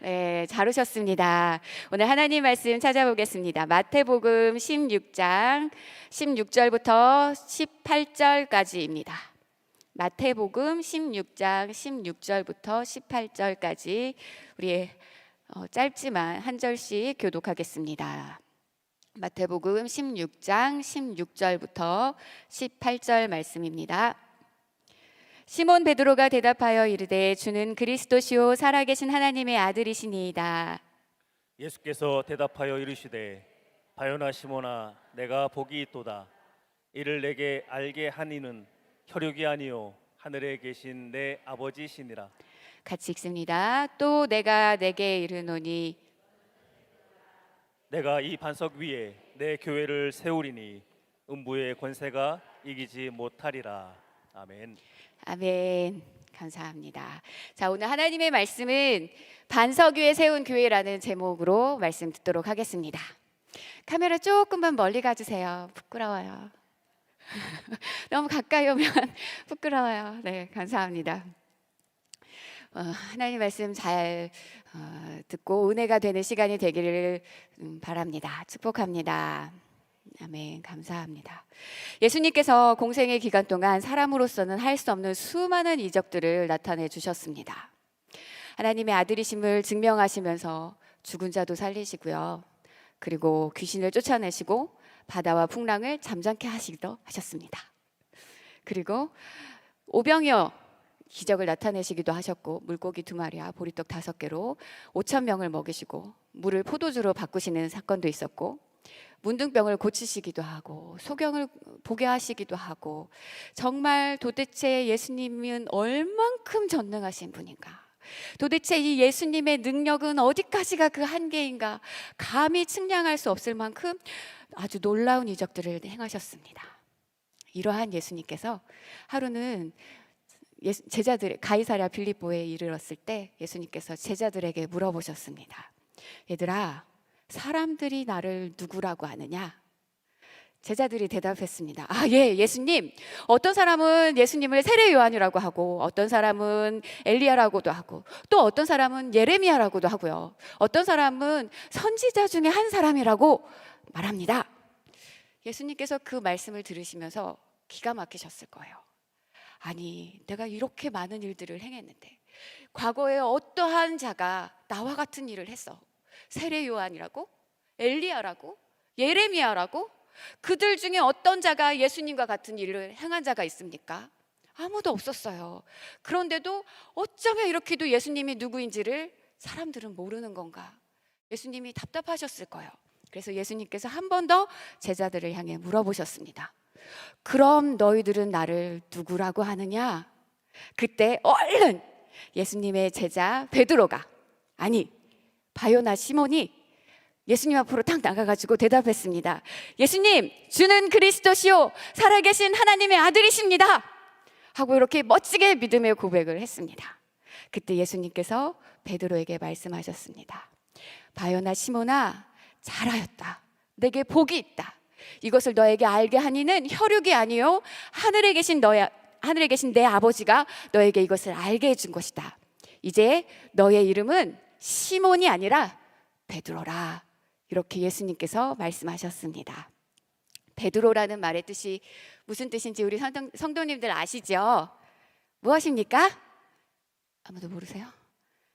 네, 잘 오셨습니다. 오늘 하나님 말씀 찾아보겠습니다. 마태복음 16장 16절부터 18절까지입니다. 마태복음 16장 16절부터 18절까지 우리 짧지만 한 절씩 교독하겠습니다. 마태복음 16장 16절부터 18절 말씀입니다. 시몬 베드로가 대답하여 이르되 주는 그리스도시요 살아계신 하나님의 아들이시니이다. 예수께서 대답하여 이르시되 바요나 시몬아 내가 복이 있도다. 이를 내게 알게 한 이는 혈육이 아니요 하늘에 계신 내 아버지시니라. 같이 읽습니다. 또 내가 내게 이르노니 내가 이 반석 위에 내 교회를 세우리니 음부의 권세가 이기지 못하리라. 아멘. 아멘. 감사합니다. 자, 오늘 하나님의 말씀은 반석 위에 세운 교회라는 제목으로 말씀 듣도록 하겠습니다. 카메라 조금만 멀리 가주세요. 부끄러워요. 너무 가까이 오면 부끄러워요. 네, 감사합니다. 하나님 말씀 잘 듣고 은혜가 되는 시간이 되기를 바랍니다. 축복합니다. 아멘. 감사합니다. 예수님께서 공생의 기간 동안 사람으로서는 할 수 없는 수많은 이적들을 나타내 주셨습니다. 하나님의 아들이심을 증명하시면서 죽은 자도 살리시고요. 그리고 귀신을 쫓아내시고 바다와 풍랑을 잠잠케 하시기도 하셨습니다. 그리고 오병이어 기적을 나타내시기도 하셨고 물고기 2마리와 보리떡 5개로 5,000명을 먹이시고 물을 포도주로 바꾸시는 사건도 있었고 문둥병을 고치시기도 하고 소경을 보게 하시기도 하고 정말 도대체 예수님은 얼만큼 전능하신 분인가? 도대체 이 예수님의 능력은 어디까지가 그 한계인가? 감히 측량할 수 없을 만큼 아주 놀라운 이적들을 행하셨습니다. 이러한 예수님께서 하루는 제자들 가이사랴 빌립보에 이르렀을 때 예수님께서 제자들에게 물어보셨습니다. 얘들아, 사람들이 나를 누구라고 하느냐? 제자들이 대답했습니다. 예, 예수님. 어떤 사람은 예수님을 세례 요한이라고 하고 어떤 사람은 엘리야라고도 하고 또 어떤 사람은 예레미야라고도 하고요. 어떤 사람은 선지자 중에 한 사람이라고 말합니다. 예수님께서 그 말씀을 들으시면서 기가 막히셨을 거예요. 아니, 내가 이렇게 많은 일들을 행했는데 과거에 어떠한 자가 나와 같은 일을 했어? 세례 요한이라고? 엘리야라고? 예레미야라고? 그들 중에 어떤 자가 예수님과 같은 일을 행한 자가 있습니까? 아무도 없었어요. 그런데도 어쩌면 이렇게도 예수님이 누구인지를 사람들은 모르는 건가? 예수님이 답답하셨을 거예요. 그래서 예수님께서 한 번 더 제자들을 향해 물어보셨습니다. 그럼 너희들은 나를 누구라고 하느냐? 그때 얼른 예수님의 제자 베드로가 바요나 시몬이 예수님 앞으로 딱 나가가지고 대답했습니다. 예수님, 주는 그리스도시요 살아계신 하나님의 아들이십니다 하고 이렇게 멋지게 믿음의 고백을 했습니다. 그때 예수님께서 베드로에게 말씀하셨습니다. 바요나 시몬아, 잘하였다. 내게 복이 있다. 이것을 너에게 알게 하니는 혈육이 아니요 하늘에 계신 내 아버지가 너에게 이것을 알게 해준 것이다. 이제 너의 이름은 시몬이 아니라 베드로라. 이렇게 예수님께서 말씀하셨습니다. 베드로라는 말의 뜻이 무슨 뜻인지 우리 성도님들 아시죠? 무엇입니까? 아무도 모르세요?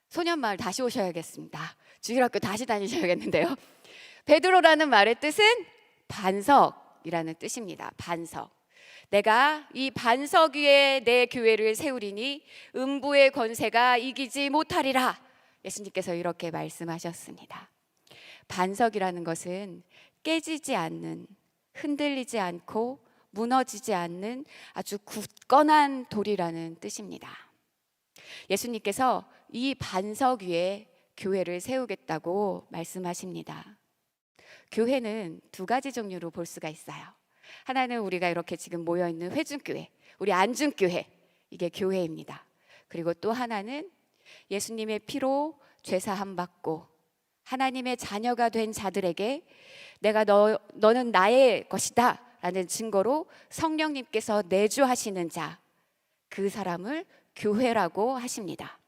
소년마을 다시 오셔야겠습니다. 주일학교 다시 다니셔야겠는데요. 베드로라는 말의 뜻은 반석이라는 뜻입니다. 반석. 내가 이 반석 위에 내 교회를 세우리니 음부의 권세가 이기지 못하리라. 예수님께서 이렇게 말씀하셨습니다. 반석이라는 것은 깨지지 않는, 흔들리지 않고 무너지지 않는 아주 굳건한 돌이라는 뜻입니다. 예수님께서 이 반석 위에 교회를 세우겠다고 말씀하십니다. 교회는 2가지 종류로 볼 수가 있어요. 하나는 우리가 이렇게 지금 모여있는 회중교회, 우리 안중교회, 이게 교회입니다. 그리고 또 하나는 예수님의 피로 죄사함 받고 하나님의 자녀가 된 자들에게 내가 너는 나의 것이다 라는 증거로 성령님께서 내주하시는 자, 그 사람을 교회라고 하십니다.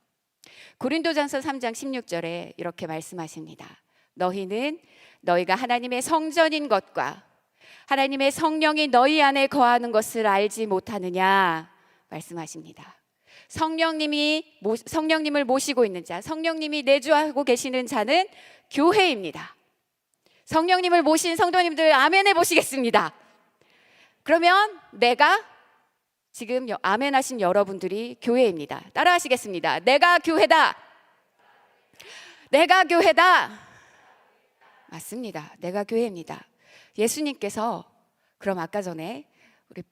고린도전서 3장 16절에 이렇게 말씀하십니다. 너희는 너희가 하나님의 성전인 것과 하나님의 성령이 너희 안에 거하는 것을 알지 못하느냐 말씀하십니다. 성령님을 모시고 있는 자, 성령님이 내주하고 계시는 자는 교회입니다. 성령님을 모신 성도님들 아멘 해보시겠습니다. 그러면 내가 지금 아멘 하신 여러분들이 교회입니다. 따라 하시겠습니다. 내가 교회다. 내가 교회다. 맞습니다. 내가 교회입니다. 예수님께서 그럼 아까 전에 우리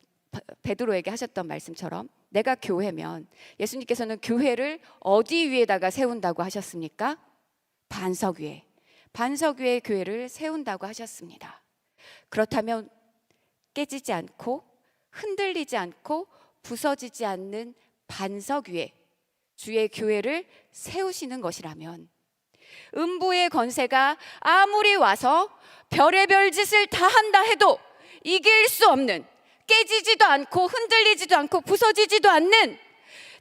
베드로에게 하셨던 말씀처럼 내가 교회면 예수님께서는 교회를 어디 위에다가 세운다고 하셨습니까? 반석 위에. 반석 위에 교회를 세운다고 하셨습니다. 그렇다면 깨지지 않고 흔들리지 않고 부서지지 않는 반석 위에 주의 교회를 세우시는 것이라면 음부의 권세가 아무리 와서 별의별 짓을 다 한다 해도 이길 수 없는, 깨지지도 않고 흔들리지도 않고 부서지지도 않는,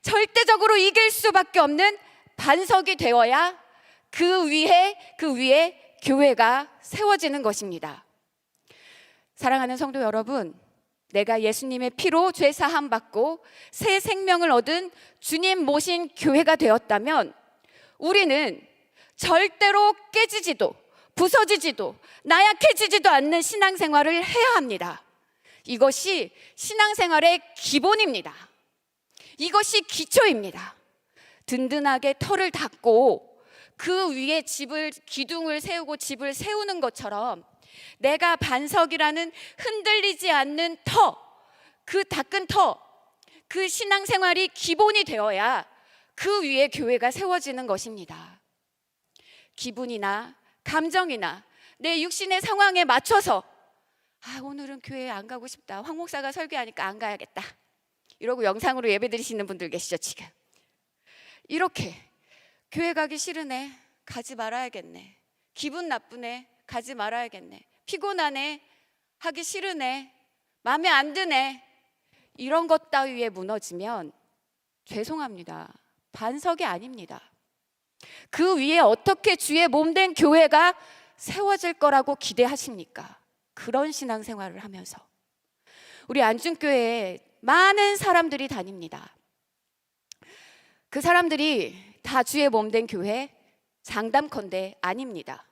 절대적으로 이길 수밖에 없는 반석이 되어야 그 위에 교회가 세워지는 것입니다. 사랑하는 성도 여러분, 내가 예수님의 피로 죄 사함 받고 새 생명을 얻은 주님 모신 교회가 되었다면 우리는 절대로 깨지지도 부서지지도 나약해지지도 않는 신앙생활을 해야 합니다. 이것이 신앙생활의 기본입니다. 이것이 기초입니다. 든든하게 터를 닫고 그 위에 기둥을 세우고 집을 세우는 것처럼 내가 반석이라는 흔들리지 않는 터, 그 닦은 터, 그 신앙생활이 기본이 되어야 그 위에 교회가 세워지는 것입니다. 기분이나 감정이나 내 육신의 상황에 맞춰서 오늘은 교회 안 가고 싶다. 황 목사가 설교하니까 안 가야겠다. 이러고 영상으로 예배 드리시는 분들 계시죠 지금. 이렇게 교회 가기 싫으네. 가지 말아야겠네. 기분 나쁘네. 가지 말아야겠네. 피곤하네. 하기 싫으네. 마음에 안 드네. 이런 것 따위에 무너지면 죄송합니다. 반석이 아닙니다. 그 위에 어떻게 주의 몸된 교회가 세워질 거라고 기대하십니까? 그런 신앙생활을 하면서 우리 안중교회에 많은 사람들이 다닙니다. 그 사람들이 다 주의 몸된 교회 장담컨대 아닙니다.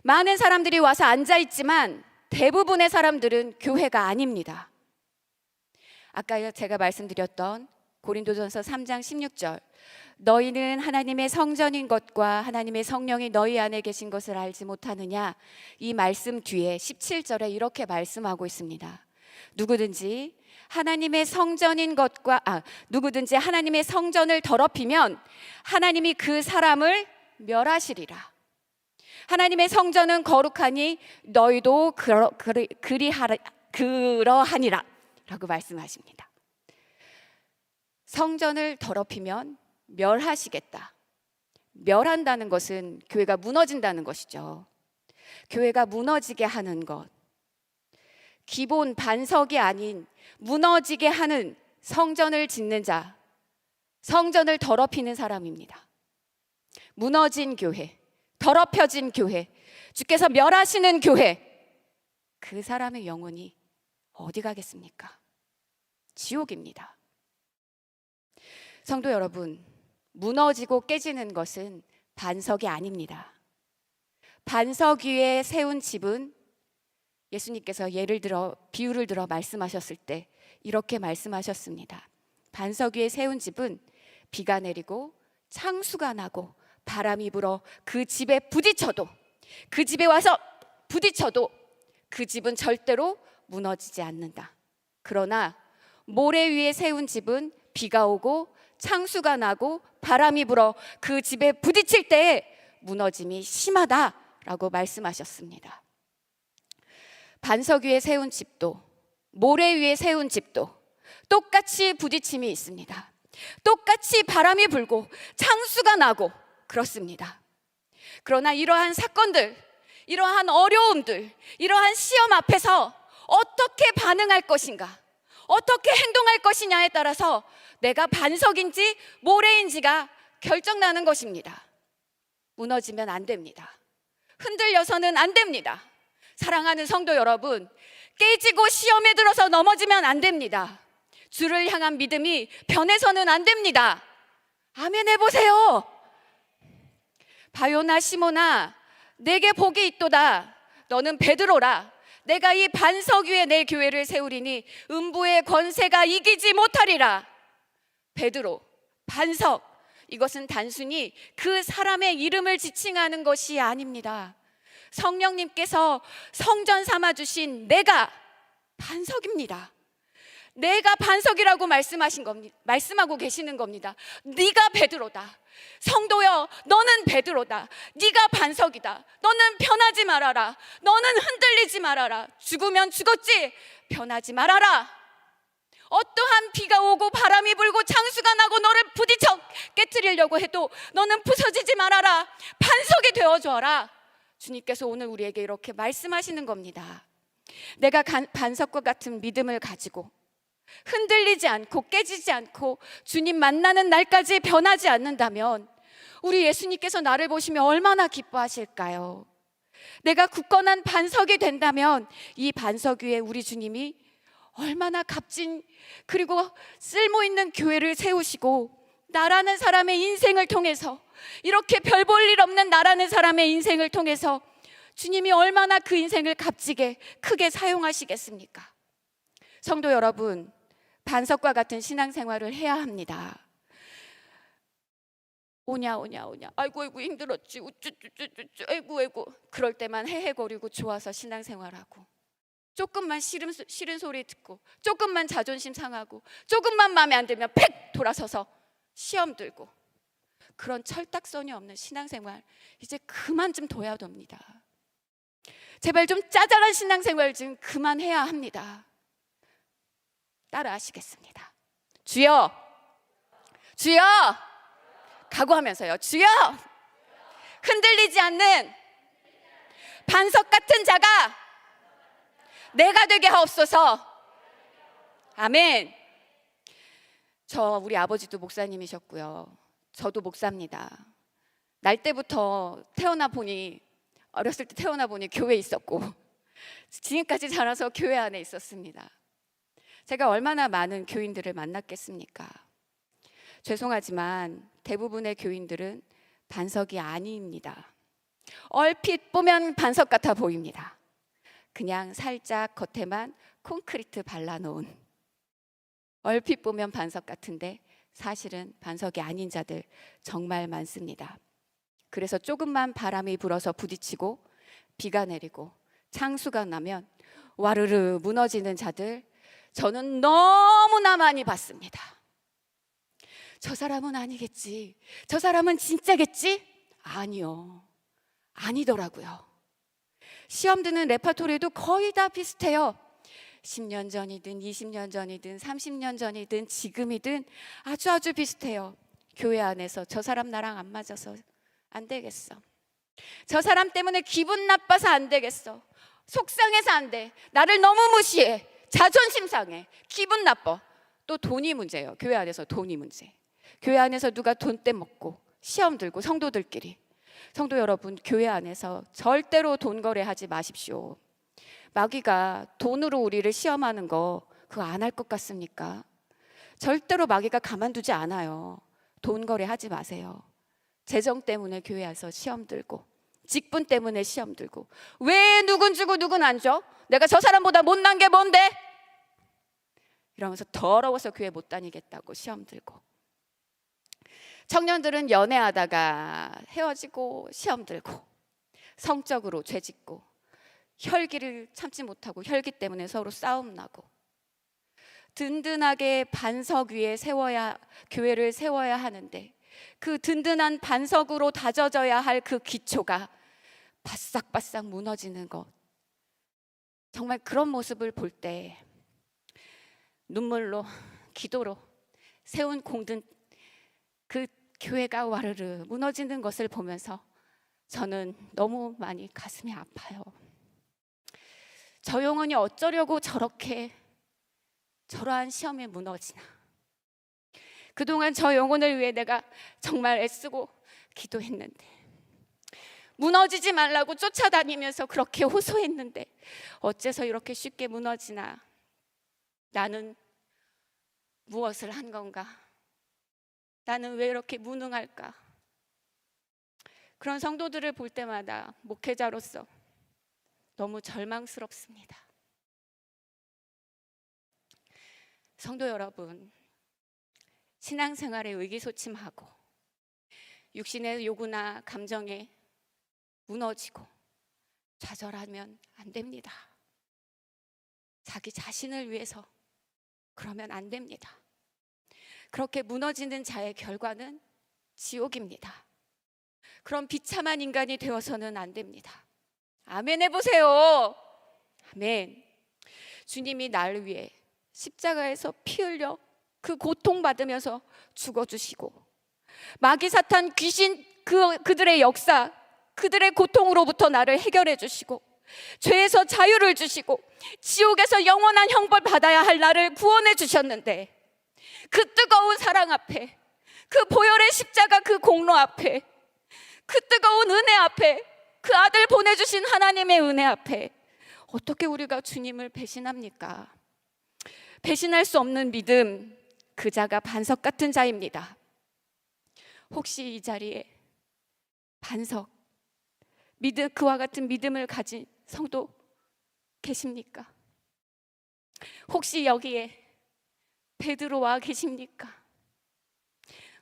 많은 사람들이 와서 앉아있지만 대부분의 사람들은 교회가 아닙니다. 아까 제가 말씀드렸던 고린도전서 3장 16절, 너희는 하나님의 성전인 것과 하나님의 성령이 너희 안에 계신 것을 알지 못하느냐, 이 말씀 뒤에 17절에 이렇게 말씀하고 있습니다. 누구든지 하나님의 성전인 것과 누구든지 하나님의 성전을 더럽히면 하나님이 그 사람을 멸하시리라. 하나님의 성전은 거룩하니 너희도 그러하니라 라고 말씀하십니다. 성전을 더럽히면 멸하시겠다. 멸한다는 것은 교회가 무너진다는 것이죠. 교회가 무너지게 하는 것, 기본 반석이 아닌 무너지게 하는 성전을 짓는 자, 성전을 더럽히는 사람입니다. 무너진 교회, 더럽혀진 교회, 주께서 멸하시는 교회, 그 사람의 영혼이 어디 가겠습니까? 지옥입니다. 성도 여러분, 무너지고 깨지는 것은 반석이 아닙니다. 반석 위에 세운 집은 예수님께서 비유를 들어 말씀하셨을 때 이렇게 말씀하셨습니다. 반석 위에 세운 집은 비가 내리고 창수가 나고 바람이 불어 그 집에 부딪혀도, 그 집에 와서 부딪혀도 그 집은 절대로 무너지지 않는다. 그러나 모래 위에 세운 집은 비가 오고 창수가 나고 바람이 불어 그 집에 부딪힐 때에 무너짐이 심하다라고 말씀하셨습니다. 반석 위에 세운 집도 모래 위에 세운 집도 똑같이 부딪힘이 있습니다. 똑같이 바람이 불고 창수가 나고 그렇습니다. 그러나 이러한 사건들, 이러한 어려움들, 이러한 시험 앞에서 어떻게 반응할 것인가, 어떻게 행동할 것이냐에 따라서 내가 반석인지 모래인지가 결정나는 것입니다. 무너지면 안 됩니다. 흔들려서는 안 됩니다. 사랑하는 성도 여러분, 깨지고 시험에 들어서 넘어지면 안 됩니다. 주를 향한 믿음이 변해서는 안 됩니다. 아멘 해보세요. 바요나 시몬아, 내게 복이 있도다. 너는 베드로라. 내가 이 반석 위에 내 교회를 세우리니 음부의 권세가 이기지 못하리라. 베드로, 반석, 이것은 단순히 그 사람의 이름을 지칭하는 것이 아닙니다. 성령님께서 성전 삼아주신 내가 반석입니다. 내가 반석이라고 말씀하고 계시는 겁니다. 네가 베드로다. 성도여, 너는 베드로다. 네가 반석이다. 너는 변하지 말아라. 너는 흔들리지 말아라. 죽으면 죽었지, 변하지 말아라. 어떠한 비가 오고 바람이 불고 장수가 나고 너를 부딪혀 깨트리려고 해도 너는 부서지지 말아라. 반석이 되어줘라. 주님께서 오늘 우리에게 이렇게 말씀하시는 겁니다. 내가 반석과 같은 믿음을 가지고 흔들리지 않고 깨지지 않고 주님 만나는 날까지 변하지 않는다면 우리 예수님께서 나를 보시면 얼마나 기뻐하실까요? 내가 굳건한 반석이 된다면 이 반석 위에 우리 주님이 얼마나 값진 그리고 쓸모있는 교회를 세우시고 나라는 사람의 인생을 통해서 이렇게 별 볼 일 없는 나라는 사람의 인생을 통해서 주님이 얼마나 그 인생을 값지게 크게 사용하시겠습니까? 성도 여러분, 반석과 같은 신앙생활을 해야 합니다. 오냐 아이고 힘들었지 우쭈쭈쭈쭈 아이고 그럴 때만 헤헤거리고 좋아서 신앙생활하고 조금만 싫은 소리 듣고 조금만 자존심 상하고 조금만 마음에 안 들면 팩 돌아서서 시험 들고 그런 철딱선이 없는 신앙생활 이제 그만 좀 둬야 됩니다. 제발 좀 짜잘한 신앙생활 좀 그만해야 합니다. 따라하시겠습니다. 주여, 주여, 각오하면서요. 주여, 흔들리지 않는 반석 같은 자가 내가 되게 하옵소서. 아멘. 우리 아버지도 목사님이셨고요. 저도 목사입니다. 날 때부터 어렸을 때 태어나 보니 교회에 있었고 지금까지 자라서 교회 안에 있었습니다. 제가 얼마나 많은 교인들을 만났겠습니까? 죄송하지만 대부분의 교인들은 반석이 아닙니다. 얼핏 보면 반석 같아 보입니다. 그냥 살짝 겉에만 콘크리트 발라놓은 얼핏 보면 반석 같은데 사실은 반석이 아닌 자들 정말 많습니다. 그래서 조금만 바람이 불어서 부딪히고 비가 내리고 창수가 나면 와르르 무너지는 자들 저는 너무나 많이 봤습니다. 저 사람은 아니겠지, 저 사람은 진짜겠지? 아니요, 아니더라고요. 시험 드는 레파토리도 거의 다 비슷해요. 10년 전이든 20년 전이든 30년 전이든 지금이든 아주 비슷해요. 교회 안에서 저 사람 나랑 안 맞아서 안 되겠어, 저 사람 때문에 기분 나빠서 안 되겠어, 속상해서 안 돼, 나를 너무 무시해, 자존심 상해, 기분 나빠. 또 돈이 문제예요. 교회 안에서 돈이 문제. 교회 안에서 누가 돈 떼먹고 시험 들고 성도들끼리. 성도 여러분, 교회 안에서 절대로 돈 거래하지 마십시오. 마귀가 돈으로 우리를 시험하는 거 그거 안 할 것 같습니까? 절대로 마귀가 가만두지 않아요. 돈 거래하지 마세요. 재정 때문에 교회 와서 시험 들고 직분 때문에 시험 들고 왜 누군 주고 누군 안 줘? 내가 저 사람보다 못난 게 뭔데? 이러면서 더러워서 교회 못 다니겠다고 시험 들고, 청년들은 연애하다가 헤어지고 시험 들고 성적으로 죄짓고 혈기를 참지 못하고 혈기 때문에 서로 싸움 나고 든든하게 반석 위에 교회를 세워야 하는데 그 든든한 반석으로 다져져야 할 그 기초가 바싹바싹 무너지는 것, 정말 그런 모습을 볼 때 눈물로 기도로 세운 공든 그 교회가 와르르 무너지는 것을 보면서 저는 너무 많이 가슴이 아파요. 저 영혼이 어쩌려고 저러한 시험에 무너지나. 그동안 저 영혼을 위해 내가 정말 애쓰고 기도했는데, 무너지지 말라고 쫓아다니면서 그렇게 호소했는데 어째서 이렇게 쉽게 무너지나? 나는 무엇을 한 건가? 나는 왜 이렇게 무능할까? 그런 성도들을 볼 때마다 목회자로서 너무 절망스럽습니다. 성도 여러분, 신앙생활에 의기소침하고 육신의 요구나 감정에 무너지고 좌절하면 안 됩니다. 자기 자신을 위해서 그러면 안 됩니다. 그렇게 무너지는 자의 결과는 지옥입니다. 그런 비참한 인간이 되어서는 안 됩니다. 아멘 해보세요. 아멘. 주님이 나를 위해 십자가에서 피 흘려 그 고통받으면서 죽어주시고, 마귀 사탄 귀신 그들의 역사, 그들의 고통으로부터 나를 해결해 주시고, 죄에서 자유를 주시고 지옥에서 영원한 형벌 받아야 할 나를 구원해 주셨는데, 그 뜨거운 사랑 앞에, 그 보혈의 십자가 그 공로 앞에, 그 뜨거운 은혜 앞에, 그 아들 보내주신 하나님의 은혜 앞에 어떻게 우리가 주님을 배신합니까? 배신할 수 없는 믿음, 그 자가 반석 같은 자입니다. 혹시 이 자리에 반석, 믿음, 그와 같은 믿음을 가진 성도 계십니까? 혹시 여기에 베드로와 계십니까?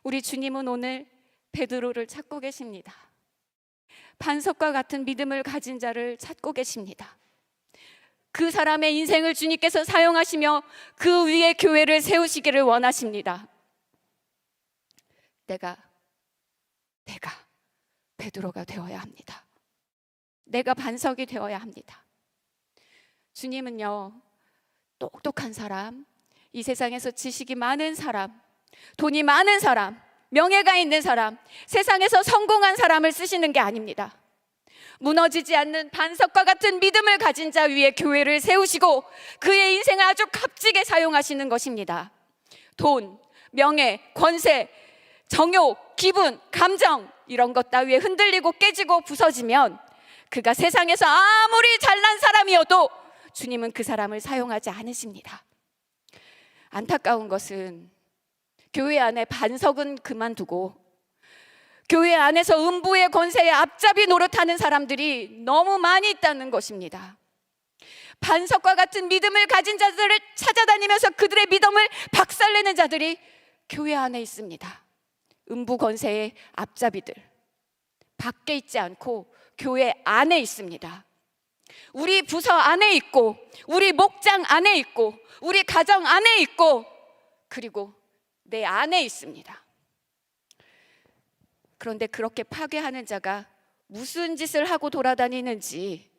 우리 주님은 오늘 베드로를 찾고 계십니다. 반석과 같은 믿음을 가진 자를 찾고 계십니다. 그 사람의 인생을 주님께서 사용하시며 그 위에 교회를 세우시기를 원하십니다. 내가 베드로가 되어야 합니다. 내가 반석이 되어야 합니다. 주님은요, 똑똑한 사람, 이 세상에서 지식이 많은 사람, 돈이 많은 사람, 명예가 있는 사람, 세상에서 성공한 사람을 쓰시는 게 아닙니다. 무너지지 않는 반석과 같은 믿음을 가진 자 위에 교회를 세우시고 그의 인생을 아주 값지게 사용하시는 것입니다. 돈, 명예, 권세, 정욕, 기분, 감정, 이런 것 따위에 흔들리고 깨지고 부서지면 그가 세상에서 아무리 잘난 사람이어도 주님은 그 사람을 사용하지 않으십니다. 안타까운 것은 교회 안에 반석은 그만두고 교회 안에서 음부의 권세에 앞잡이 노릇하는 사람들이 너무 많이 있다는 것입니다. 반석과 같은 믿음을 가진 자들을 찾아다니면서 그들의 믿음을 박살내는 자들이 교회 안에 있습니다. 음부 권세의 앞잡이들, 밖에 있지 않고 교회 안에 있습니다. 우리 부서 안에 있고, 우리 목장 안에 있고, 우리 가정 안에 있고, 그리고 내 안에 있습니다. 그런데 그렇게 파괴하는 자가 무슨 짓을 하고 돌아다니는지,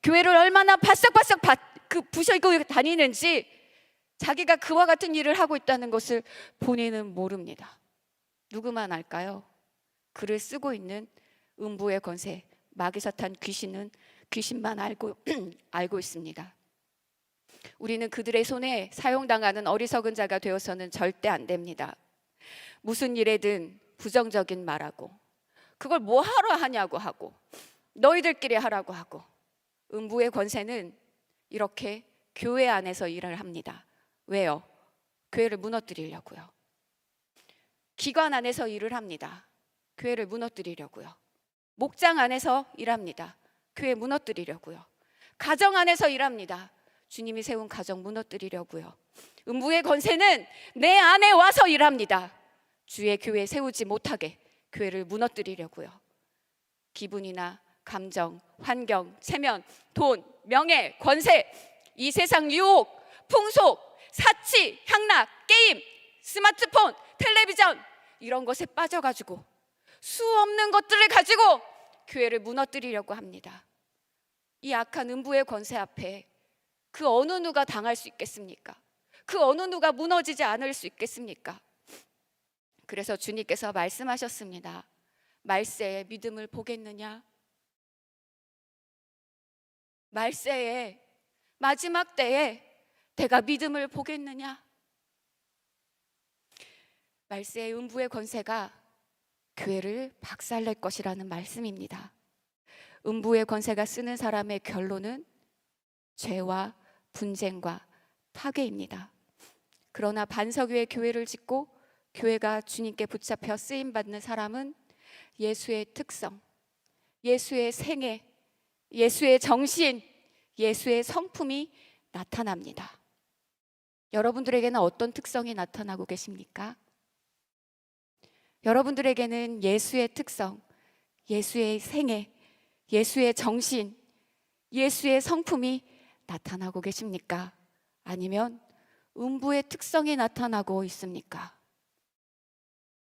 교회를 얼마나 바싹바싹 부셔고 다니는지, 자기가 그와 같은 일을 하고 있다는 것을 본인은 모릅니다. 누구만 알까요? 글을 쓰고 있는 음부의 권세, 마귀사탄 귀신만 알고 있습니다. 우리는 그들의 손에 사용당하는 어리석은 자가 되어서는 절대 안 됩니다. 무슨 일에든 부정적인 말하고, 그걸 뭐 하러 하냐고 하고, 너희들끼리 하라고 하고. 음부의 권세는 이렇게 교회 안에서 일을 합니다. 왜요? 교회를 무너뜨리려고요. 기관 안에서 일을 합니다. 교회를 무너뜨리려고요. 목장 안에서 일합니다. 교회 무너뜨리려고요. 가정 안에서 일합니다. 주님이 세운 가정 무너뜨리려고요. 음부의 권세는 내 안에 와서 일합니다. 주의 교회 세우지 못하게 교회를 무너뜨리려고요. 기분이나 감정, 환경, 체면, 돈, 명예, 권세, 이 세상 유혹, 풍속, 사치, 향락, 게임, 스마트폰, 텔레비전, 이런 것에 빠져가지고 수 없는 것들을 가지고 교회를 무너뜨리려고 합니다. 이 악한 음부의 권세 앞에 그 어느 누가 당할 수 있겠습니까? 그 어느 누가 무너지지 않을 수 있겠습니까? 그래서 주님께서 말씀하셨습니다. 말세에 믿음을 보겠느냐? 말세에, 마지막 때에 내가 믿음을 보겠느냐? 말세의 음부의 권세가 교회를 박살낼 것이라는 말씀입니다. 음부의 권세가 쓰는 사람의 결론은 죄와 분쟁과 파괴입니다. 그러나 반석 위에 교회를 짓고 교회가 주님께 붙잡혀 쓰임받는 사람은 예수의 특성, 예수의 생애, 예수의 정신, 예수의 성품이 나타납니다. 여러분들에게는 어떤 특성이 나타나고 계십니까? 여러분들에게는 예수의 특성, 예수의 생애, 예수의 정신, 예수의 성품이 나타나고 계십니까? 아니면 음부의 특성이 나타나고 있습니까?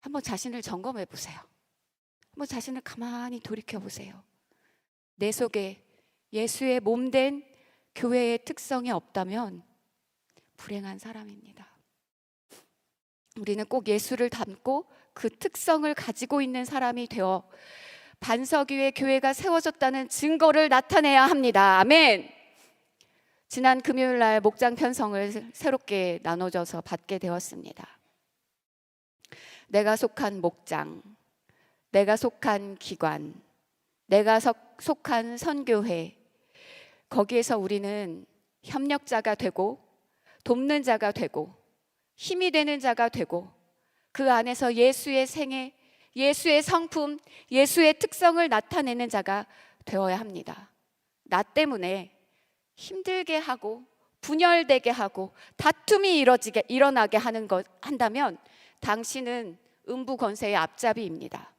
한번 자신을 점검해 보세요. 한번 자신을 가만히 돌이켜 보세요. 내 속에 예수의 몸된 교회의 특성이 없다면 불행한 사람입니다. 우리는 꼭 예수를 닮고 그 특성을 가지고 있는 사람이 되어 반석 위에 교회가 세워졌다는 증거를 나타내야 합니다. 아멘. 지난 금요일 날 목장 편성을 새롭게 나눠져서 받게 되었습니다. 내가 속한 목장, 내가 속한 기관, 내가 속한 선교회, 거기에서 우리는 협력자가 되고 돕는 자가 되고 힘이 되는 자가 되고 그 안에서 예수의 생애, 예수의 성품, 예수의 특성을 나타내는 자가 되어야 합니다. 나 때문에 힘들게 하고 분열되게 하고 다툼이 일어나게 하는 것 한다면 당신은 음부 권세의 앞잡이입니다.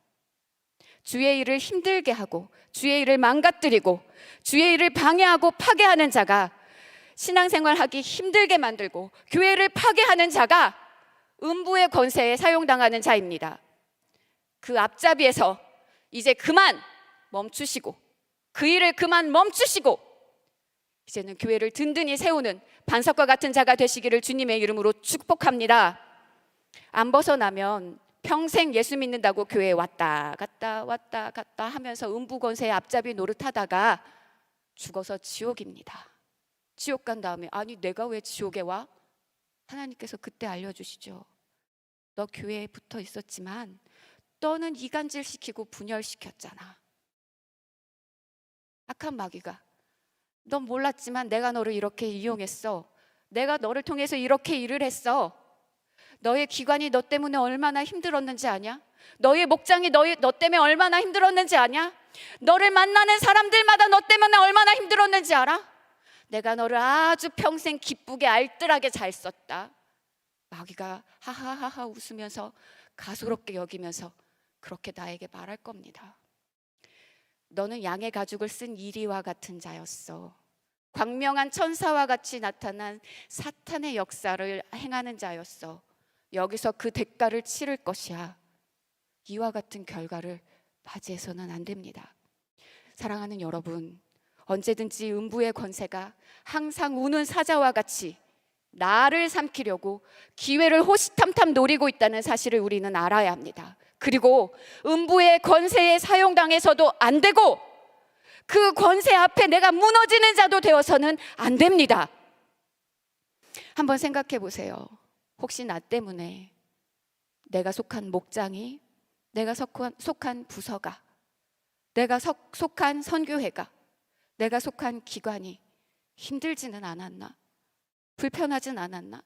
주의 일을 힘들게 하고 주의 일을 망가뜨리고 주의 일을 방해하고 파괴하는 자가, 신앙생활하기 힘들게 만들고 교회를 파괴하는 자가 음부의 권세에 사용당하는 자입니다. 그 앞잡이에서 이제 그만 멈추시고 그 일을 그만 멈추시고 이제는 교회를 든든히 세우는 반석과 같은 자가 되시기를 주님의 이름으로 축복합니다. 안 벗어나면 평생 예수 믿는다고 교회에 왔다 갔다 하면서 음부 권세의 앞잡이 노릇하다가 죽어서 지옥입니다. 지옥 간 다음에 아니 내가 왜 지옥에 와? 하나님께서 그때 알려주시죠. 너 교회에 붙어 있었지만 너는 이간질시키고 분열시켰잖아. 악한 마귀가 넌 몰랐지만 내가 너를 이렇게 이용했어. 내가 너를 통해서 이렇게 일을 했어. 너의 기관이 너 때문에 얼마나 힘들었는지 아냐? 너의 목장이 너 때문에 얼마나 힘들었는지 아냐? 너를 만나는 사람들마다 너 때문에 얼마나 힘들었는지 알아? 내가 너를 아주 평생 기쁘게 알뜰하게 잘 썼다. 마귀가 하하하하 웃으면서 가소롭게 여기면서 그렇게 나에게 말할 겁니다. 너는 양의 가죽을 쓴 이리와 같은 자였어. 광명한 천사와 같이 나타난 사탄의 역사를 행하는 자였어. 여기서 그 대가를 치를 것이야. 이와 같은 결과를 맞이해서는 안 됩니다. 사랑하는 여러분, 언제든지 음부의 권세가 항상 우는 사자와 같이 나를 삼키려고 기회를 호시탐탐 노리고 있다는 사실을 우리는 알아야 합니다. 그리고 음부의 권세에 사용당해서도 안 되고 그 권세 앞에 내가 무너지는 자도 되어서는 안 됩니다. 한번 생각해 보세요. 혹시 나 때문에 내가 속한 목장이, 내가 속한 부서가, 내가 속한 선교회가, 내가 속한 기관이 힘들지는 않았나? 불편하진 않았나?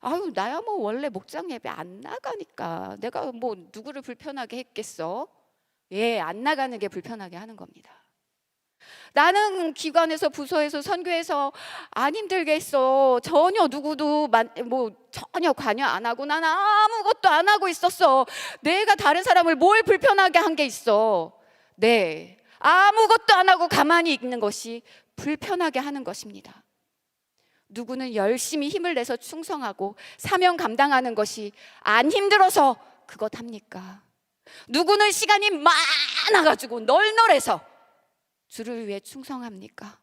아유 나야 뭐 원래 목장 예배 안 나가니까 내가 뭐 누구를 불편하게 했겠어? 예, 안 나가는 게 불편하게 하는 겁니다. 나는 기관에서 부서에서 선교에서 안 힘들게 했어. 전혀 누구도 전혀 관여 안 하고 난 아무것도 안 하고 있었어. 내가 다른 사람을 뭘 불편하게 한 게 있어? 네, 아무것도 안 하고 가만히 있는 것이 불편하게 하는 것입니다. 누구는 열심히 힘을 내서 충성하고 사명 감당하는 것이 안 힘들어서 그것 합니까? 누구는 시간이 많아가지고 널널해서 주를 위해 충성합니까?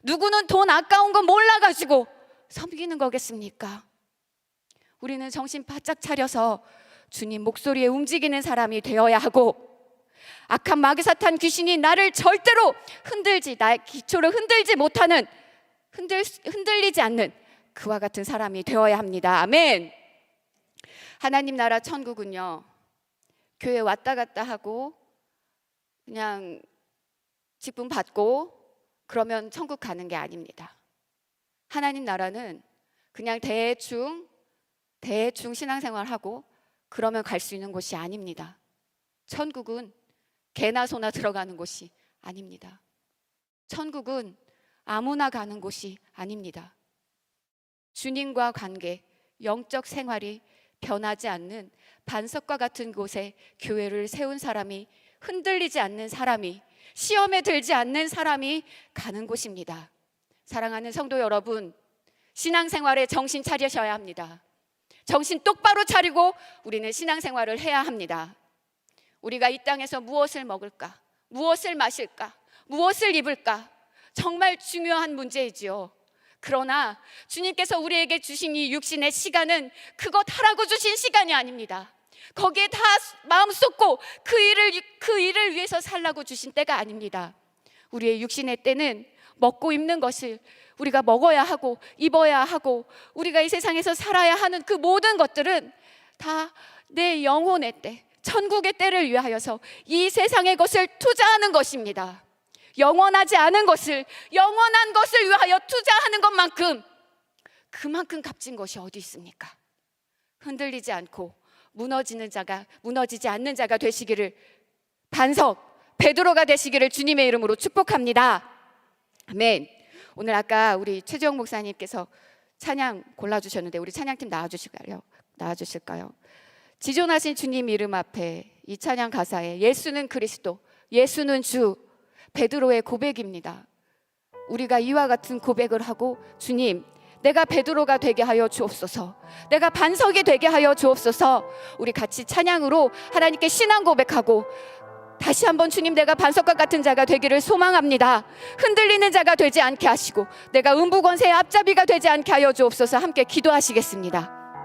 누구는 돈 아까운 거 몰라가지고 섬기는 거겠습니까? 우리는 정신 바짝 차려서 주님 목소리에 움직이는 사람이 되어야 하고, 악한 마귀 사탄 귀신이 나를 절대로 나의 기초를 흔들지 못하는, 흔들리지 않는 그와 같은 사람이 되어야 합니다. 아멘. 하나님 나라 천국은요, 교회 왔다 갔다 하고 그냥 직분 받고 그러면 천국 가는 게 아닙니다. 하나님 나라는 그냥 대충 신앙생활하고 그러면 갈 수 있는 곳이 아닙니다. 천국은 개나 소나 들어가는 곳이 아닙니다. 천국은 아무나 가는 곳이 아닙니다. 주님과 관계, 영적 생활이 변하지 않는 반석과 같은 곳에 교회를 세운 사람이, 흔들리지 않는 사람이, 시험에 들지 않는 사람이 가는 곳입니다. 사랑하는 성도 여러분, 신앙생활에 정신 차리셔야 합니다. 정신 똑바로 차리고 우리는 신앙생활을 해야 합니다. 우리가 이 땅에서 무엇을 먹을까? 무엇을 마실까? 무엇을 입을까? 정말 중요한 문제이지요. 그러나 주님께서 우리에게 주신 이 육신의 시간은 그것 하라고 주신 시간이 아닙니다. 거기에 다 마음 쏟고 그 일을 위해서 살라고 주신 때가 아닙니다. 우리의 육신의 때는 먹고 입는 것을 우리가 먹어야 하고 입어야 하고 우리가 이 세상에서 살아야 하는 그 모든 것들은 다 내 영혼의 때, 천국의 때를 위하여서 이 세상의 것을 투자하는 것입니다. 영원하지 않은 것을, 영원한 것을 위하여 투자하는 것만큼 그만큼 값진 것이 어디 있습니까? 흔들리지 않고 무너지지 않는 자가 되시기를, 반석 베드로가 되시기를 주님의 이름으로 축복합니다. 아멘. 오늘 아까 우리 최재영 목사님께서 찬양 골라주셨는데 우리 찬양팀 나와주실까요? 지존하신 주님 이름 앞에 이 찬양 가사에 예수는 그리스도, 예수는 주, 베드로의 고백입니다. 우리가 이와 같은 고백을 하고, 주님, 내가 베드로가 되게 하여 주옵소서, 내가 반석이 되게 하여 주옵소서, 우리 같이 찬양으로 하나님께 신앙 고백하고 다시 한번 주님, 내가 반석과 같은 자가 되기를 소망합니다. 흔들리는 자가 되지 않게 하시고 내가 음부권세의 앞잡이가 되지 않게 하여 주옵소서. 함께 기도하시겠습니다.